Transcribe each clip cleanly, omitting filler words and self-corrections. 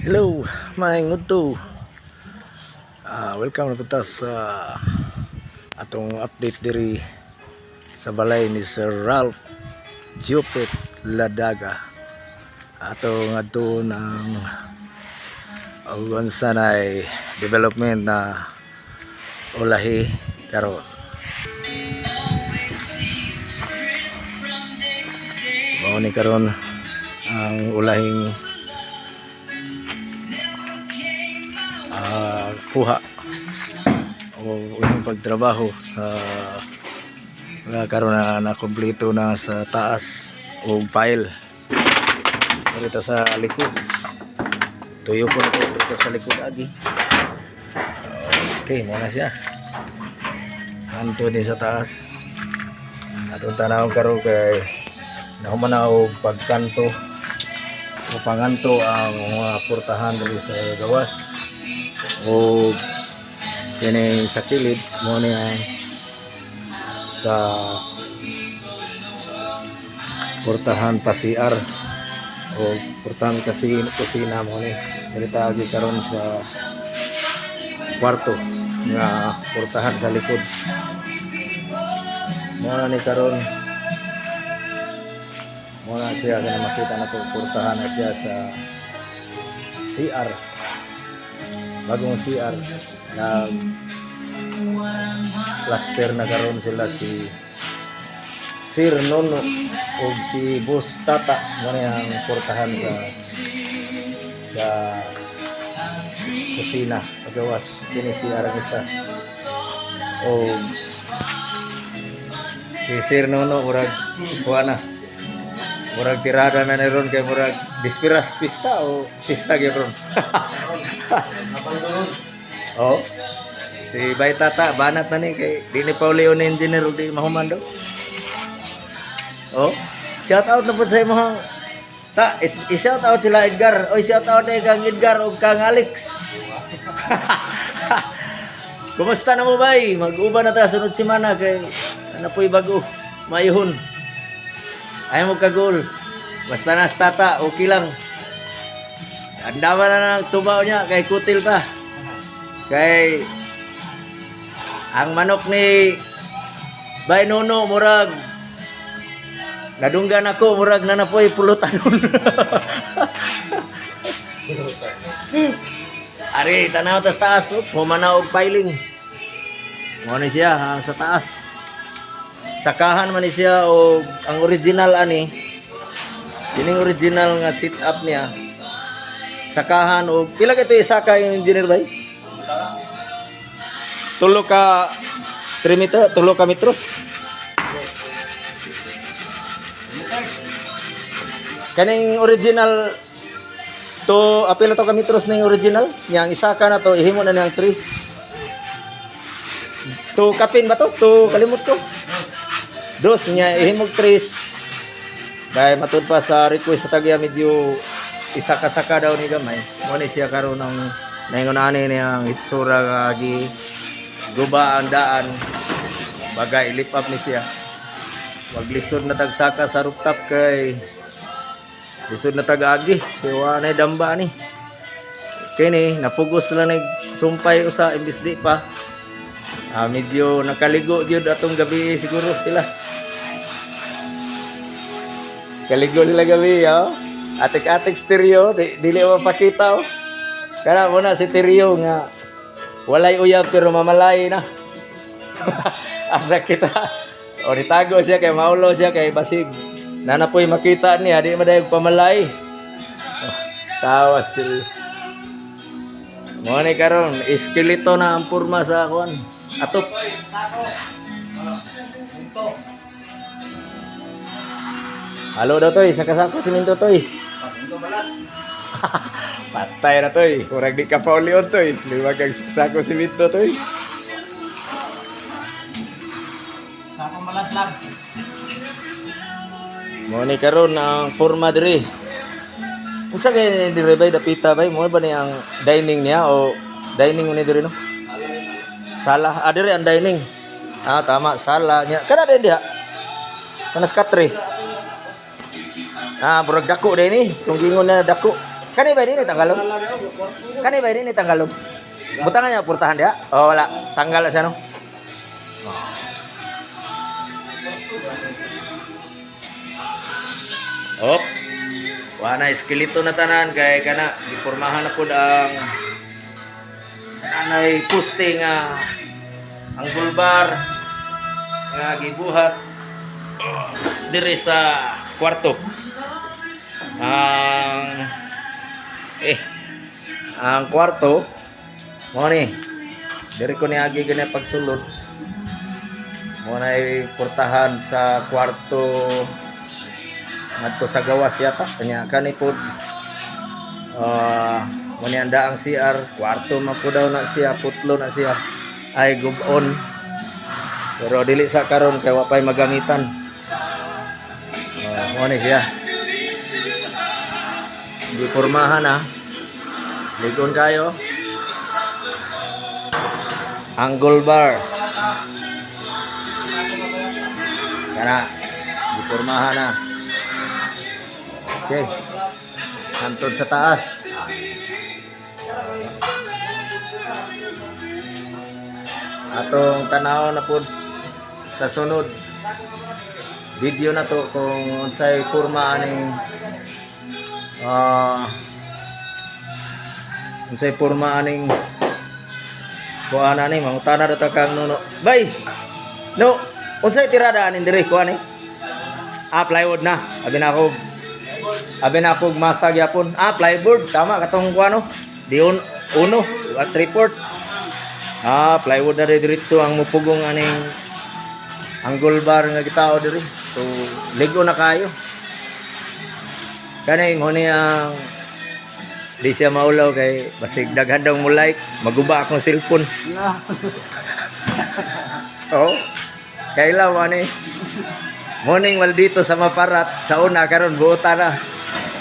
Hello, mga ngudto. Welcome na punta sa atong update diri sa balay ni Sir Ralph Jupit Ladaga. Atong adto ng Gonsanay development na ulahi karon. Mao ni karon ang ulahing kuha o yung pagtrabaho sa karon na kompleto na sa taas o pile dito sa likod. Tuyo ko na dito sa likod agi. Okay, muna siya hanto din sa taas atong tanaw karon kay nahuman na og pagkanto o panganto ang mga portahan diri sa gawas o kini sa kilid mo niya sa portahan pa CR o portahan kasi kusina mo ni dili agi karon sa kwarto nga portahan sa likod mo ni karon mo na siya kana makita na to portahan na siya sa CR bagong CR na plaster na karon sila si Sir Nono o si Boss Tata mo ang portahan sa kusina pagawas kini CR isa o si Sir Nono murag kuha na murag tirada na ron kay murag dispiras pista o pista gyud ron. Oh. Si Bay Tata banat na ni kay di ni Paulion engineer ug di mahuman daw. Oh. Shout out na pud sa imong ta i-shout out sila Edgar. Oy shout out ni kang Edgar ug kang Alex. Kumusta na mo bay? Mag-uban na ta sunod semana kay ano po'y bago mayuhon. Ay mo kagol. Basta na Tata, okay lang. Andaman na ng tubaw niya kay kutil ta. Kay ang manok ni Bay Nono murag nadunggan ako murag nanapoy pulutan. Ari tanaw tas taas humana og piling. Mo ni siya sa taas. Sakahan man ni siya og ang original ani. Kining original nga sit up niya. Sakahan og pila ka ito isaka yung engineer bay? Tulo ka 3 meter, tulo ka metros. Kaning original to apil to ka metros ning original, yang isaka na to ihimo na nang trees. To kapin ba to? To kalimot ko. Dos niya ihimog trees. Kaya matud pa sa request sa tagya medyo isaka-saka daw ni gamay. Mo ni siya karon ng naingon-ani niyang itsura nga gi guba ang daan. Bagay ilip up ni siya. Wag lisod na tagsaka sa rooftop kay lisod na tag-agi kay wa nay damba ni. Kini napugos lang nagsumpay usa imbis di pa. Medyo nakaligo gyud atong gabi siguro sila. Kaligo nila gabi, oh. Atik-atik stereo, dili mapakita, oh. Kana mo na si stereo nga walay uyab pero mamalay na. Asa kita. O nitago siya kay maulo siya kay basig. Nanapoy makita niya, di madayog pamalay. Oh, tawas stereo. Mo ni karon, iskeleto na ang porma sa kuan. Atop. Halo daw toy, saka-sako siminto toy. Patay na toy, kurang di ka Paulion toy. Liwag ang sako siminto toy. Sako malaslag. Mo ni karon ang forma diri. Unsa kay diri bay dapita bay mo ba ni ang dining niya o dining ni diri no? Sala, diri ang dining. Tama, sala niya. Kana din diha. Kana skatre. Burag dako din ni. Kung gingon na dako. Kani ba din tanggalog? Kani ba din tanggalog? Butangan niya purtahan dia? Oh wala, tanggal na siya no. Oh. Wala eskelito na tanan kay kana gipormahan na pud ang anay poste nga ang bulbar nga gibuhat dire sa kwarto. Ang kwarto mo ni dire ko niagi gani pagsulod. Mo na portahan sa kwarto ngadto sa gawas yata kanya kani pud mo ni anda ang CR kwarto man pud daw na siya putlo na siya ay gubon pero dili sa karon kay wa pay magamitan. Mo ni siya di pormahan na ligon kayo angle bar kana di pormahan na. Okay. Hantod sa taas. Atong tanaw na pud sa sunod video na to kung unsay porma aning kuan ani mangutana daw kang nuno. Bay. No, unsay tirada aning diri kuan ni? Plywood na. Abi na ako masag yapon. Plywood tama katong kuano. Di uno at report. Plywood na diretso ang mupugong aning angle bar nga gitao diri. So ligo na kayo. Kanay mo ni ang di siya maulaw kay basig daghan daw mo like maguba akong cellphone. Oh. Kailan mo ni morning wal dito sa Maparat sa una karon buota na.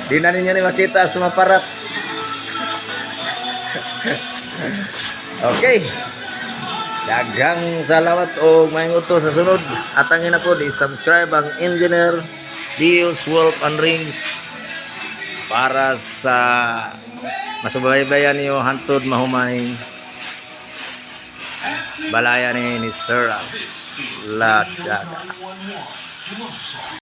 Di na ninyo ni makita sa Maparat. Okay. Daghang salamat o maayong uto sa sunod. Atangin na po di-subscribe ang Engineer Dios Wolf and Rings para sa masubaybayan niyo hantod mahumay balaya ni Sir Ladaga.